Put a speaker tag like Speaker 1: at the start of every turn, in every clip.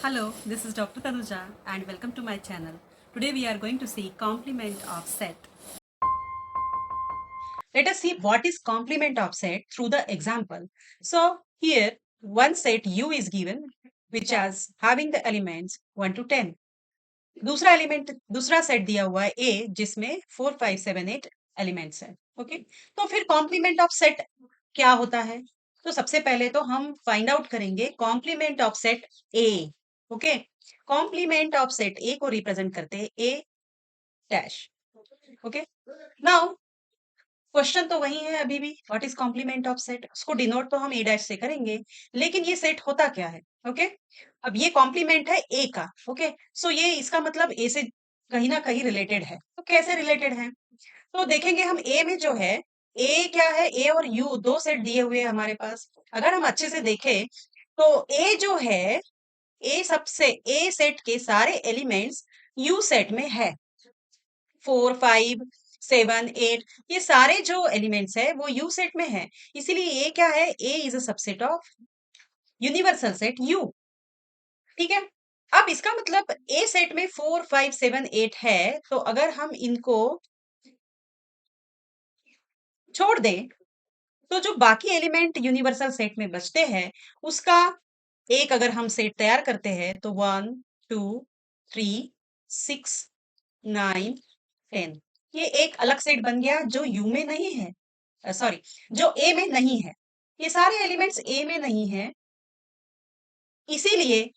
Speaker 1: Hello, this is Dr. Tanuja and welcome to my channel. Today we are going to see complement of set. Let us see what is complement of set through the example. So here one set U is given which has having the elements 1 to 10. दूसरा set दिया हुआ है A जिसमें 4 5 7 8 elements है. Okay, तो फिर complement of set क्या होता है? तो सबसे पहले तो हम फाइंड आउट करेंगे complement of set A. Okay, complement of set A को रिप्रेजेंट करते हैं A dash. Okay, now question तो वही है अभी भी, what is complement of set, उसको डिनोट तो हम ए डैश से करेंगे, लेकिन ये सेट होता क्या है? ओके, अब ये कॉम्प्लीमेंट है ए का. ओके, सो ये इसका मतलब ए से कहीं ना कहीं रिलेटेड है. तो कैसे रिलेटेड है? तो देखेंगे हम ए में जो है, ए क्या है, ए और यू दो सेट दिए हुए हैं हमारे पास. अगर हम अच्छे से देखें तो ए जो है, ए सबसे ए सेट के सारे एलिमेंट्स यू सेट में है. 4 5 7 8 ये सारे जो एलिमेंट्स है वो यू सेट में है. इसीलिए ये क्या है, A is a subset of universal set U. ठीक है, अब इसका मतलब ए सेट में 4 5 7 8 है, तो अगर हम इनको छोड़ दें तो जो बाकी एलिमेंट यूनिवर्सल सेट में बचते हैं उसका एक अगर हम सेट तैयार करते हैं तो 1 2 3 6 9 10, ये एक अलग सेट बन गया जो यू में नहीं है, सॉरी जो ए में नहीं है. ये सारे एलिमेंट्स ए में नहीं है, इसीलिए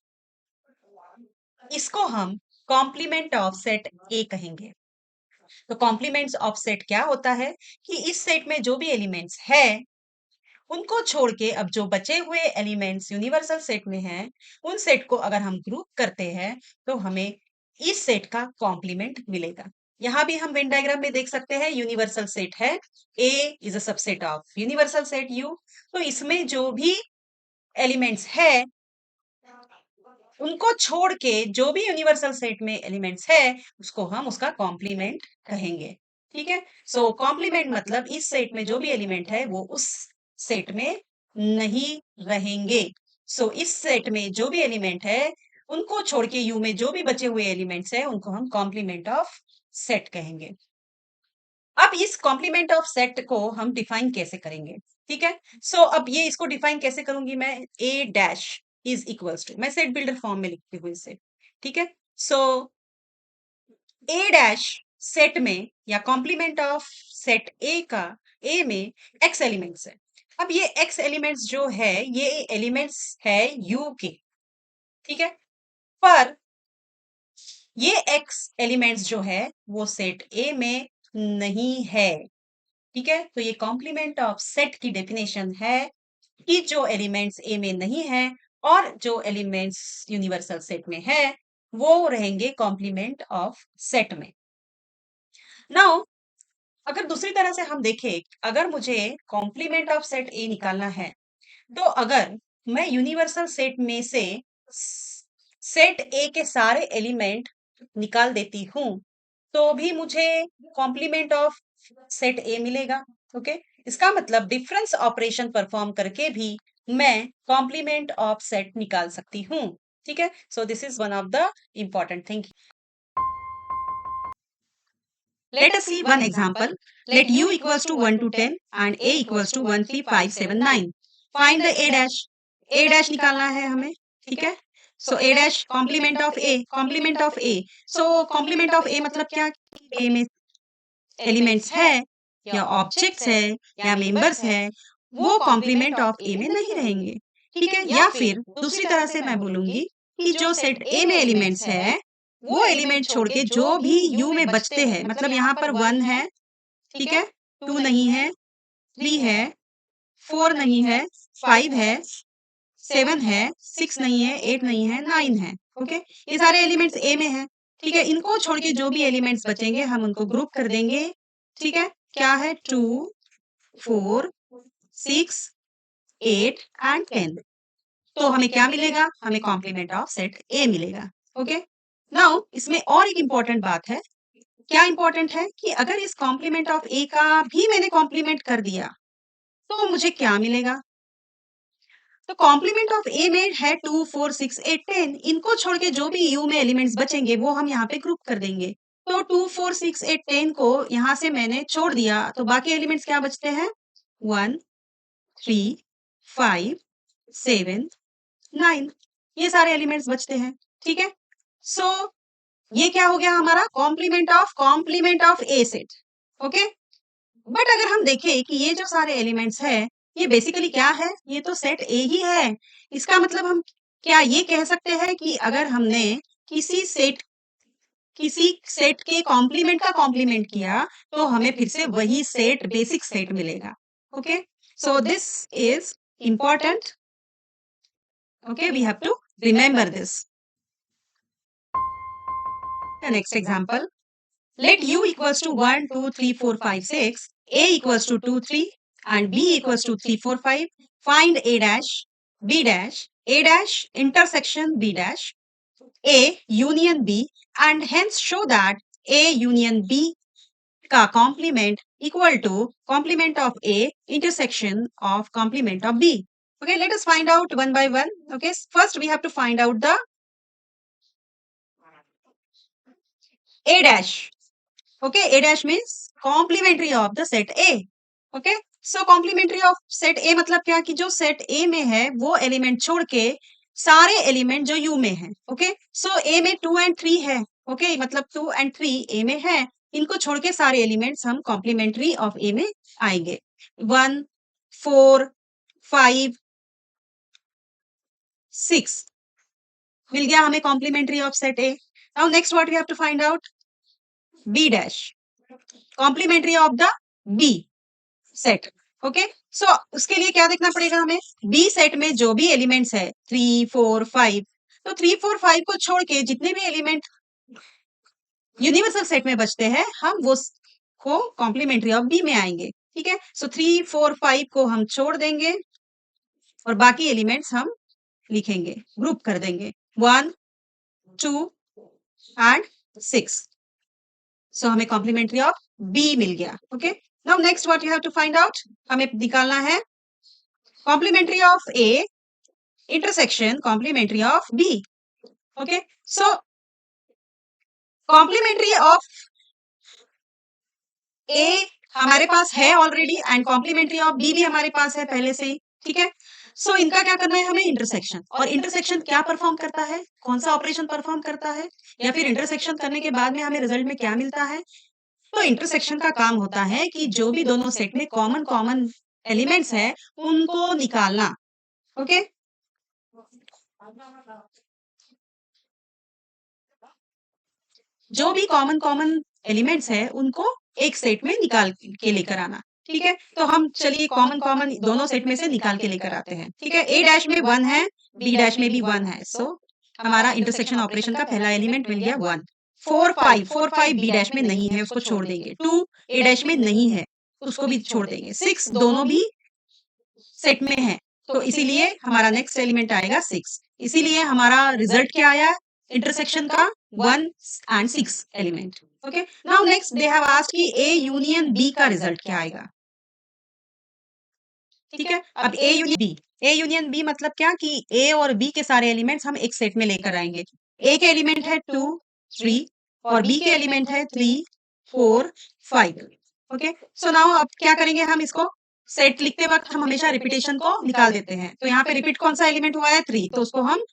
Speaker 1: इसको हम कॉम्प्लीमेंट ऑफ सेट ए कहेंगे. तो कॉम्प्लीमेंट्स ऑफ सेट क्या होता है कि इस सेट में जो भी एलिमेंट्स है उनको छोड़ के अब जो बचे हुए एलिमेंट्स यूनिवर्सल सेट में हैं उन सेट को अगर हम ग्रुप करते हैं तो हमें इस सेट का कॉम्प्लीमेंट मिलेगा. यहाँ भी हम वेन डायग्राम में देख सकते हैं यूनिवर्सल सेट है, A is a subset of universal set U. तो इसमें जो भी एलिमेंट्स है उनको छोड़ के जो भी यूनिवर्सल सेट में एलिमेंट्स है उसको हम उसका कॉम्प्लीमेंट कहेंगे. ठीक है, सो कॉम्प्लीमेंट मतलब इस सेट में जो भी एलिमेंट है वो उस सेट में नहीं रहेंगे. सो इस सेट में जो भी एलिमेंट है उनको छोड़ के यू में जो भी बचे हुए एलिमेंट्स है उनको हम कॉम्प्लीमेंट ऑफ सेट कहेंगे. अब इस कॉम्प्लीमेंट ऑफ सेट को हम डिफाइन कैसे करेंगे? ठीक है, सो अब ये इसको डिफाइन कैसे करूंगी मैं, ए डैश इज इक्वल्स टू, मैं सेट बिल्डर फॉर्म में लिखती हूँ इसे. ठीक है, सो ए डैश सेट में या कॉम्प्लीमेंट ऑफ सेट ए का, ए में एक्स एलिमेंट्स है. अब ये एक्स एलिमेंट्स जो है ये एलिमेंट्स है यू के. ठीक है, पर ये एक्स एलिमेंट्स जो है वो सेट ए में नहीं है. ठीक है, तो ये कॉम्प्लीमेंट ऑफ सेट की डेफिनेशन है कि जो एलिमेंट्स ए में नहीं है और जो एलिमेंट्स यूनिवर्सल सेट में है वो रहेंगे कॉम्प्लीमेंट ऑफ सेट में. नाउ अगर दूसरी तरह से हम देखें, अगर मुझे कॉम्प्लीमेंट ऑफ सेट ए निकालना है तो अगर मैं यूनिवर्सल सेट में से सेट ए के सारे एलिमेंट निकाल देती हूँ तो भी मुझे कॉम्प्लीमेंट ऑफ सेट ए मिलेगा. ओके, इसका मतलब डिफरेंस ऑपरेशन परफॉर्म करके भी मैं कॉम्प्लीमेंट ऑफ सेट निकाल सकती हूँ. ठीक है, so this is one of the important thing. Let us see one example. Let u equals to 1 to 10 and a equals to 1 3 5 7 9. Find the a dash. a dash निकालना है हमें. ठीक है, so a dash complement of a, complement of a. So complement of a मतलब क्या, a में elements है या ऑब्जेक्ट्स है या मेंबर्स है वो कॉम्प्लीमेंट ऑफ ए में नहीं रहेंगे. ठीक है, या फिर दूसरी तरह से मैं बोलूंगी कि जो सेट ए में एलिमेंट्स है वो एलिमेंट छोड़ के जो भी यू में बचते हैं, मतलब यहाँ पर 1 है, ठीक है, 2 नहीं है, 3 है, 4 नहीं है, 5 है, 7 है, 6 नहीं है, 8 नहीं है, 9 है. ओके, ये सारे एलिमेंट्स ए में है. ठीक है, इनको छोड़ के जो भी एलिमेंट्स बचेंगे हम उनको ग्रुप कर देंगे. ठीक है, क्या है, 2 4 6 8 एंड 10. तो हमें क्या मिलेगा, हमें कॉम्प्लीमेंट ऑफ सेट ए मिलेगा. ओके, नाउ इसमें और एक इंपॉर्टेंट बात है. क्या इंपॉर्टेंट है कि अगर इस कॉम्प्लीमेंट ऑफ ए का भी मैंने कॉम्प्लीमेंट कर दिया तो मुझे क्या मिलेगा? तो कॉम्प्लीमेंट ऑफ ए में है 2, 4, 6, 8, 10। इनको छोड़ के जो भी यू में एलिमेंट्स बचेंगे वो हम यहाँ पे ग्रुप कर देंगे। तो 2, 4, 6, 8, 10 को यहाँ से मैंने छोड़ दिया, तो बाकी एलिमेंट्स क्या बचते हैं? 1, 3, 5, 7, 9। ये सारे एलिमेंट्स बचते हैं। ठीक है? सो ये क्या हो गया हमारा? Complement of A set. Okay? But अगर हम देखें कि ये जो सारे एलिमेंट्स हैं, ये बेसिकली क्या है? ये तो सेट ए ही है। इसका मतलब हम क्या ये कह सकते हैं कि अगर हमने किसी सेट के कॉम्प्लीमेंट का कॉम्प्लीमेंट किया, तो हमें फिर से वही सेट, बेसिक सेट मिलेगा। Okay? So this is important. Okay, we have to remember this. The next example. Let u equals to 1, 2, 3, 4, 5, 6, a equals to 2, 3, and b equals to 3, 4, 5. Find a dash, b dash, a dash intersection b dash, a union b, and hence show that a union b का complement equal to complement of a intersection of complement of b. Okay, let us find out one by one. Okay, first we have to find out the a dash. Okay, A dash means complementary of the set A. Okay, so complementary of set A मतलब क्या कि जो set A में है वो element छोड़ के सारे एलिमेंट जो U में है। ओके, सो A में 2 and 3 है। ओके, मतलब 2 and 3 A में है। इनको छोड़ के सारे एलिमेंट्स हम कॉम्प्लीमेंट्री ऑफ A में आएंगे। 1, 4, 5, 6 मिल गया हमें complementary of set A। Now next what we have to find out? B dash complementary of the B set. Okay, so उसके लिए क्या देखना पड़ेगा हमें? बी सेट में जो भी एलिमेंट्स है 3, 4, 5, तो 3, 4, 5 को छोड़ के जितने भी एलिमेंट यूनिवर्सल सेट में बचते हैं हम वो को कॉम्प्लीमेंट्री ऑफ बी में आएंगे। ठीक है, सो 3, 4, 5 को हम छोड़ देंगे और बाकी एलिमेंट्स हम लिखेंगे, ग्रुप कर देंगे 1, 2 एंड 6। सो हमें कॉम्प्लीमेंट्री ऑफ बी मिल गया। Okay, now next what you have to find out? हमें निकालना है complementary of A intersection complementary of B. Okay, so complementary of A हमारे पास है already and complementary of B भी हमारे पास है पहले से ही। ठीक है, सो इनका क्या करना है हमें? इंटरसेक्शन। और इंटरसेक्शन क्या परफॉर्म करता है? कौन सा ऑपरेशन परफॉर्म करता है? या फिर इंटरसेक्शन करने के बाद में हमें रिजल्ट में क्या मिलता है? तो इंटरसेक्शन का काम होता है कि जो भी दोनों सेट में कॉमन कॉमन एलिमेंट्स है उनको निकालना। ओके, जो भी कॉमन कॉमन एलिमेंट्स है उनको एक सेट में निकाल के लेकर आना। ठीक है, तो हम चलिए कॉमन कॉमन दोनों सेट में से निकाल के लेकर आते हैं। ठीक है, ए डैश में 1 है, बी डैश में भी 1 है, सो हमारा इंटरसेक्शन ऑपरेशन का पहला एलिमेंट मिल गया 1। 4, 5 बी डैश में नहीं है, उसको छोड़ देंगे। 2 ए डैश में नहीं है, उसको भी छोड़ देंगे। 6 दोनों भी सेट में है, तो इसीलिए हमारा नेक्स्ट एलिमेंट आएगा 6। इसीलिए हमारा रिजल्ट क्या आया इंटरसेक्शन का? 1 and 6 element. Okay, now next they have asked कि ए यूनियन बी का रिजल्ट क्या आएगा। ठीक है, अब A union B, A union B मतलब क्या कि ए और बी के सारे एलिमेंट्स हम एक सेट में लेकर आएंगे। ए के एलिमेंट है 2, 3 और बी के एलिमेंट है 3, 4, 5। ओके, सो नाउ अब क्या करेंगे हम इसको? सेट लिखते वक्त हम हमेशा रिपीटेशन को निकाल देते हैं। तो यहाँ पे रिपीट कौन सा एलिमेंट हुआ है? 3, तो उसको हम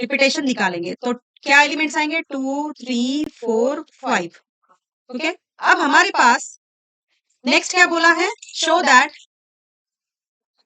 Speaker 1: रिपीटेशन निकालेंगे। तो क्या एलिमेंट्स आएंगे? 2, 3, 4, 5। ओके, अब हमारे पास नेक्स्ट क्या बोला है? Show that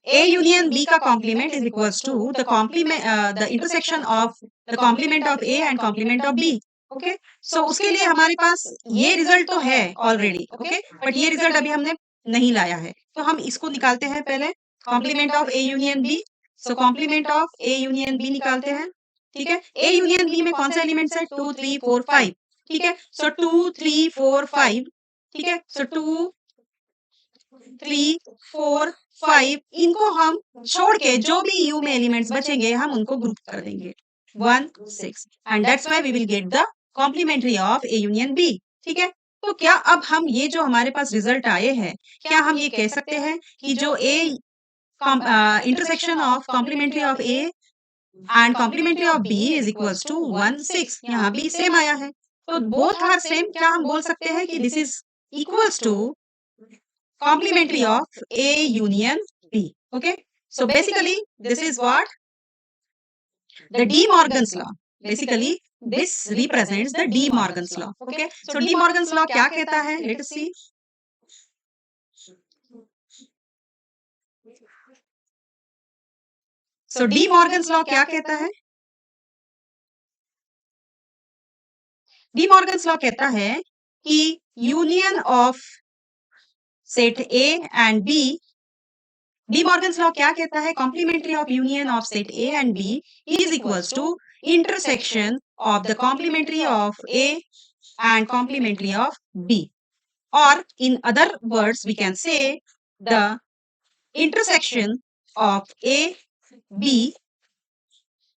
Speaker 1: A union B का complement is equals to the complement the intersection of the complement of A and complement of B. Okay, so उसके लिए हमारे पास ये रिजल्ट तो है ऑलरेडी। ओके, बट ये रिजल्ट अभी हमने नहीं लाया है, तो हम इसको निकालते हैं पहले। Complement of A union B, so complement of A union B निकालते हैं। ठीक है, ए यूनियन बी में कौन से एलिमेंट्स है? 2, 3, 4, 5। ठीक है, सो 2, 3, 4, 5। ठीक है, सो 2, 3, 4, 5 इनको हम छोड़ के जो भी यू में एलिमेंट्स बचेंगे हम उनको ग्रुप कर देंगे 1, 6 and that's why we will get the complementary of A union B. ठीक है, तो क्या अब हम ये जो हमारे पास रिजल्ट आए हैं, क्या हम ये कह सकते हैं कि जो ए intersection of complementary of A and complementary of B is equals to 1 6। यहाँ भी सेम आया है, तो both are same। क्या हम बोल सकते हैं कि this is equals to complementary of A union B। Okay, so basically this is what the De Morgan's law। Basically this represents the De Morgan's law। Okay, so De Morgan's law क्या कहता है? Let us see। So De Morgan's law क्या कहता है? De Morgan's law कहता है कि union of set A and B, De Morgan's law क्या कहता है? Complementary of union of set A and B is equals to intersection of the complementary of A and complementary of B, or in other words we can say the intersection of A B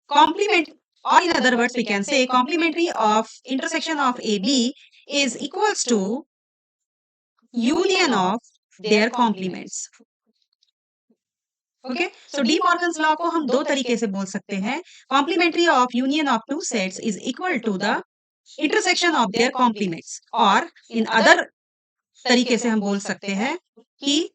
Speaker 1: complement, or in other words we can say complementary of intersection of AB is equals to union of their complements। Okay, so De Morgan's law को हम दो तरीके से बोल सकते हैं। complementary of union of two sets is equal to the intersection of their complements, और in other तरीके से हम बोल सकते हैं कि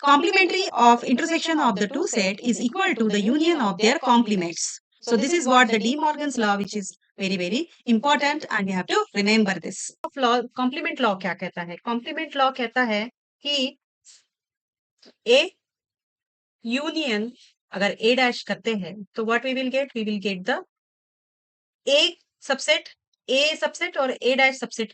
Speaker 1: complementary of intersection of the two set is equal to the union of their complements। So this is what the De Morgan's law, which is very very important and we have to remember this। law, complement law क्या कहता है? complement law कहता है कि A union अगर A dash करते हैं तो what we will get the A subset, A subset और A dash सबसेट,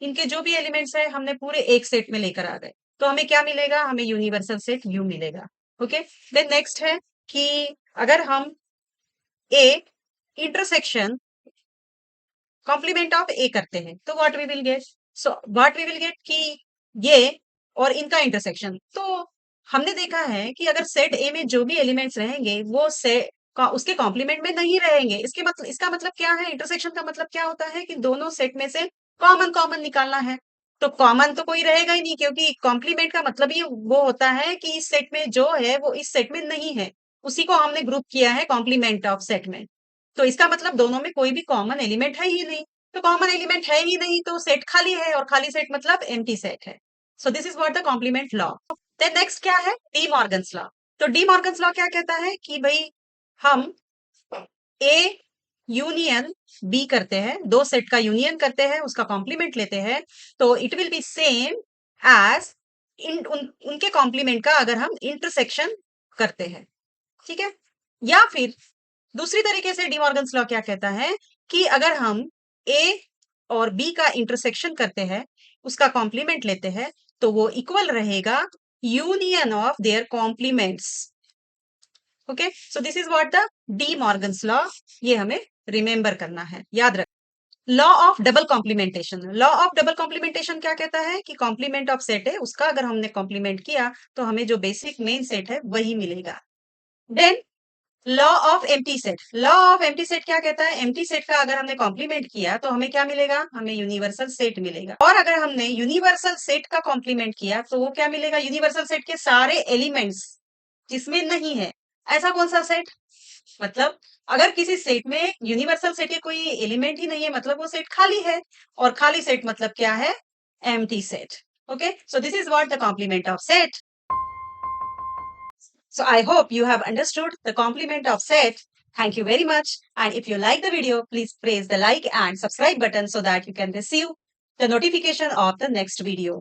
Speaker 1: इनके जो भी एलिमेंट्स है हमने पूरे एक सेट में लेकर आ गए, तो हमें क्या मिलेगा? हमें यूनिवर्सल सेट U मिलेगा। ओके, देन नेक्स्ट है कि अगर हम A intersection complement of A करते हैं तो what we will get? So what we will get कि ये और इनका इंटरसेक्शन। तो हमने देखा है कि अगर सेट A में जो भी एलिमेंट्स रहेंगे वो सेट का उसके कॉम्प्लीमेंट में नहीं रहेंगे। इसका मतलब क्या है? इंटरसेक्शन का मतलब क्या होता है कि दोनों सेट में से कॉमन कॉमन निकालना है। तो कॉमन तो कोई रहेगा ही नहीं, क्योंकि कॉम्प्लीमेंट का मतलब ही वो होता है कि इस सेट में जो है वो इस सेट में नहीं है, उसी को हमने ग्रुप किया है कॉम्प्लीमेंट ऑफ सेट में। तो इसका मतलब दोनों में कोई भी कॉमन एलिमेंट है ही नहीं। तो कॉमन एलिमेंट है ही नहीं तो सेट खाली है, और खाली सेट मतलब एम्प्टी सेट है। So this is what the complement law. Then next क्या है? De Morgan's law. तो डी मॉर्गन्स लॉ क्या कहता है कि भाई हम ए यूनियन बी करते हैं, दो सेट का यूनियन करते हैं, उसका कॉम्प्लीमेंट लेते हैं, तो it will be same as उनके कॉम्प्लीमेंट का अगर हम इंटरसेक्शन करते हैं। ठीक है, या फिर दूसरी तरीके से डी मॉर्गन्स लॉ क्या कहता है कि अगर हम ए और बी का इंटरसेक्शन करते हैं, उसका कॉम्प्लीमेंट लेते हैं, तो वो इक्वल रहेगा union of their complements. Okay, so this is what the De Morgan's law, ये हमें रिमेंबर करना है, याद रख। Law of double complementation. Law of double complementation क्या कहता है कि कॉम्प्लीमेंट ऑफ सेट है, उसका अगर हमने कॉम्प्लीमेंट किया तो हमें जो बेसिक मेन सेट है वही मिलेगा। Then law of empty set. Law of empty set क्या कहता है? एम्प्टी सेट का अगर हमने कॉम्प्लीमेंट किया तो हमें क्या मिलेगा? हमें यूनिवर्सल सेट मिलेगा। और अगर हमने यूनिवर्सल सेट का कॉम्प्लीमेंट किया तो वो क्या मिलेगा? यूनिवर्सल सेट के सारे एलिमेंट्स जिसमें नहीं है। ऐसा कौन सा सेट? मतलब अगर किसी सेट में यूनिवर्सल सेट के कोई एलिमेंट ही नहीं है, मतलब वो सेट खाली है, और खाली सेट मतलब क्या है? Empty set. Okay, so this is what the complement of set. So I hope you have understood the complement of set. Thank you very much. And if you like the video, please press the like and subscribe button so that you can receive the notification of the next video.